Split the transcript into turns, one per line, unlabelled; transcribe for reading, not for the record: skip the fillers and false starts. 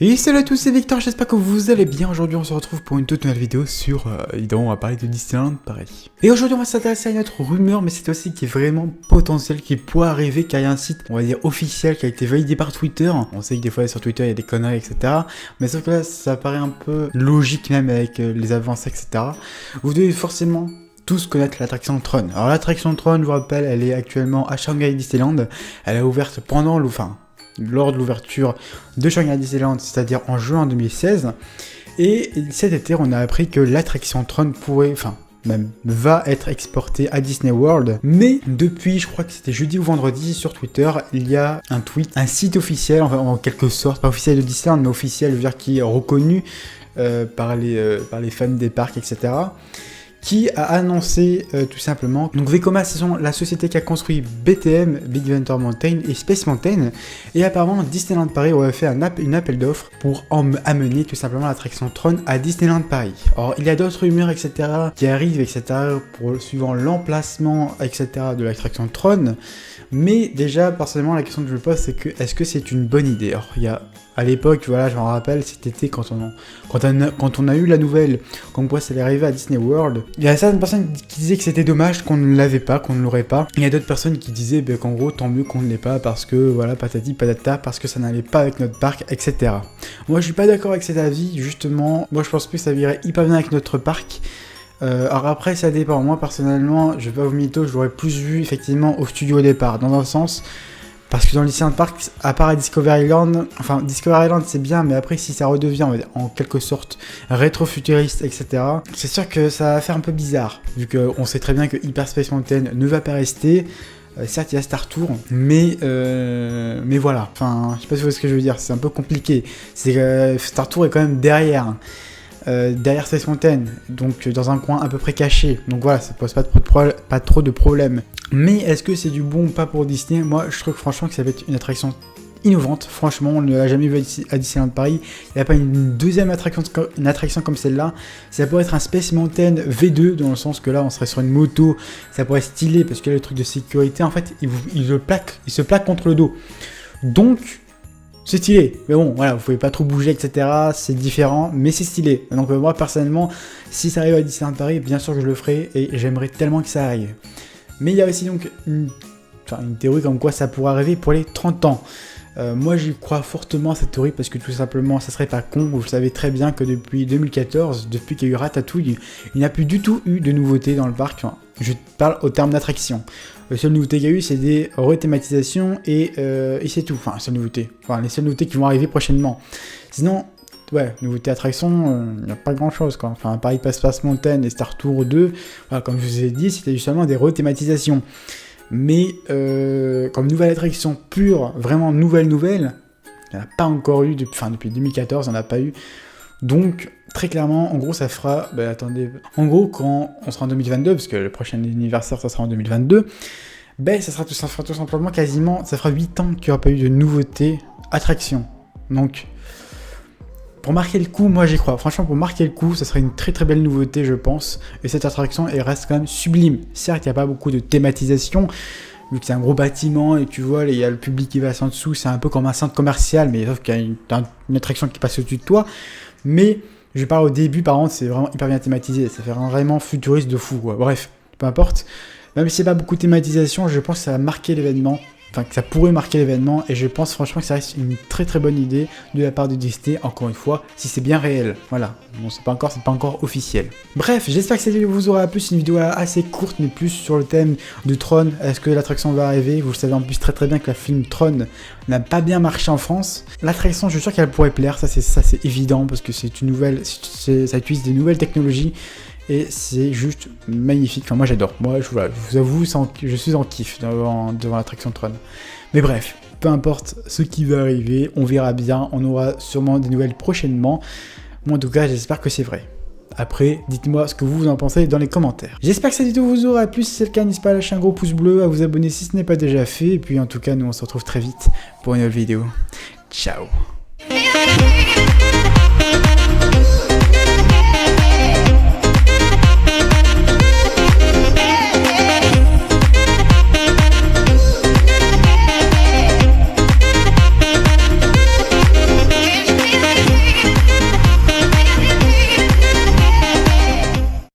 Et salut à tous, c'est Victor, j'espère que vous allez bien. Aujourd'hui on se retrouve pour une toute nouvelle vidéo sur, évidemment on va parler de Disneyland Paris. Et aujourd'hui on va s'intéresser à une autre rumeur, mais c'est aussi qui est vraiment potentiel, qui pourrait arriver, car il y a un site, on va dire officiel, qui a été validé par Twitter. On sait que des fois sur Twitter il y a des conneries, etc. Mais sauf que là ça paraît un peu logique même avec les avancées, etc. Vous devez forcément tous connaître l'attraction Tron. Alors l'attraction Tron, je vous rappelle, elle est actuellement à Shanghai Disneyland. Elle est ouverte pendant lors de l'ouverture de Shanghai Disneyland, c'est-à-dire en juin 2016. Et cet été, on a appris que l'attraction Tron va être exportée à Disney World. Mais depuis, je crois que c'était jeudi ou vendredi, sur Twitter, il y a un site officiel, enfin en quelque sorte, pas officiel de Disneyland, mais officiel, je veux dire, qui est reconnu par les fans des parcs, etc., qui a annoncé tout simplement. Donc Vekoma, c'est la société qui a construit BTM, Big Thunder Mountain et Space Mountain, et apparemment Disneyland Paris aurait fait une appel d'offres pour amener tout simplement l'attraction Tron à Disneyland Paris. Or il y a d'autres rumeurs, etc., qui arrivent, etc., suivant l'emplacement, etc., de l'attraction Tron. Mais déjà, personnellement, la question que je me pose, c'est que est-ce que c'est une bonne idée? Alors, il y a, à l'époque, voilà, je me rappelle, cet été, quand on a eu la nouvelle, comme quoi ça allait arriver à Disney World, il y a certaines personnes qui disaient que c'était dommage qu'on ne l'avait pas, qu'on ne l'aurait pas. Il y a d'autres personnes qui disaient qu'en gros, tant mieux qu'on ne l'ait pas, parce que, voilà, patati patata, parce que ça n'allait pas avec notre parc, etc. Moi, je suis pas d'accord avec cet avis, justement. Moi, je pense que ça irait hyper bien avec notre parc. Alors après ça dépend, moi personnellement je vais pas vous mytho, je l'aurais plus vu effectivement au studio au départ, dans un sens, parce que dans le Disneyland Park, à part à Discovery Island, enfin Discovery Island c'est bien, mais après si ça redevient on va dire, en quelque sorte rétro-futuriste, etc., c'est sûr que ça va faire un peu bizarre, vu qu'on sait très bien que Hyper Space Mountain ne va pas rester. Certes il y a Star Tour, mais voilà, enfin je sais pas si vous voyez ce que je veux dire, c'est un peu compliqué, c'est que Star Tour est quand même derrière Space Mountain, donc dans un coin à peu près caché, donc voilà, ça pose pas trop de problèmes. Mais est-ce que c'est du bon ou pas pour Disney? Moi je trouve franchement que ça va être une attraction innovante, franchement on ne l'a jamais vu à Disneyland Paris, il n'y a pas une deuxième attraction comme celle-là. Ça pourrait être un Space Mountain V2, dans le sens que là on serait sur une moto, ça pourrait être stylé, parce que là le truc de sécurité, en fait il se plaque contre le dos, donc c'est stylé, mais bon, voilà, vous pouvez pas trop bouger, etc. C'est différent, mais c'est stylé. Donc moi, personnellement, si ça arrive à Disneyland Paris, bien sûr que je le ferai, et j'aimerais tellement que ça arrive. Mais il y a aussi donc une théorie comme quoi ça pourrait arriver pour les 30 ans. Moi, j'y crois fortement à cette théorie, parce que tout simplement, ça serait pas con. Vous le savez très bien que depuis 2014, depuis qu'il y a eu Ratatouille, il n'y a plus du tout eu de nouveautés dans le parc. Enfin, je parle au terme d'attraction. La seule nouveauté qu'il y a eu, c'est des rethématisations et c'est tout. Enfin, les seules nouveautés qui vont arriver prochainement. Sinon, ouais, nouveauté attraction, il n'y a pas grand chose, quoi. Enfin, Paris Space Mountain et Star Tour 2, voilà, comme je vous ai dit, c'était justement des rethématisations. Mais comme nouvelle attraction pure, vraiment nouvelle, il n'y en a pas encore eu depuis 2014, il n'y en a pas eu. Donc, très clairement, en gros, ça fera... attendez... En gros, quand on sera en 2022, parce que le prochain anniversaire, ça sera en 2022, ça fera tout simplement quasiment... Ça fera 8 ans qu'il n'y aura pas eu de nouveauté attraction. Donc, pour marquer le coup, moi j'y crois. Franchement, pour marquer le coup, ça serait une très très belle nouveauté, je pense. Et cette attraction, elle reste quand même sublime. Certes, il n'y a pas beaucoup de thématisation, vu que c'est un gros bâtiment et tu vois, il y a le public qui va en dessous, c'est un peu comme un centre commercial, mais sauf qu'il y a une attraction qui passe au-dessus de toi. Mais je parle au début, par contre, c'est vraiment hyper bien thématisé, ça fait vraiment futuriste de fou, quoi. Bref, peu importe. Même si c'est pas beaucoup de thématisation, je pense que ça va marquer l'événement. Enfin, que ça pourrait marquer l'événement, et je pense franchement que ça reste une très très bonne idée de la part de Disney, encore une fois, si c'est bien réel. Voilà, bon, c'est pas encore officiel. Bref, j'espère que cette vidéo vous aura plu, c'est une vidéo assez courte, mais plus sur le thème de Tron. Est-ce que l'attraction va arriver? Vous le savez en plus très très bien que la film Tron n'a pas bien marché en France. L'attraction, je suis sûr qu'elle pourrait plaire, ça c'est évident, parce que c'est une nouvelle, ça utilise des nouvelles technologies. Et c'est juste magnifique, enfin moi j'adore, moi je vous avoue, je suis en kiff devant l'attraction Tron. Mais bref, peu importe ce qui va arriver, on verra bien, on aura sûrement des nouvelles prochainement. Moi en tout cas j'espère que c'est vrai. Après, dites-moi ce que vous en pensez dans les commentaires. J'espère que cette vidéo vous aura plu, si c'est le cas n'hésitez pas à lâcher un gros pouce bleu, à vous abonner si ce n'est pas déjà fait, et puis en tout cas nous on se retrouve très vite pour une nouvelle vidéo. Ciao.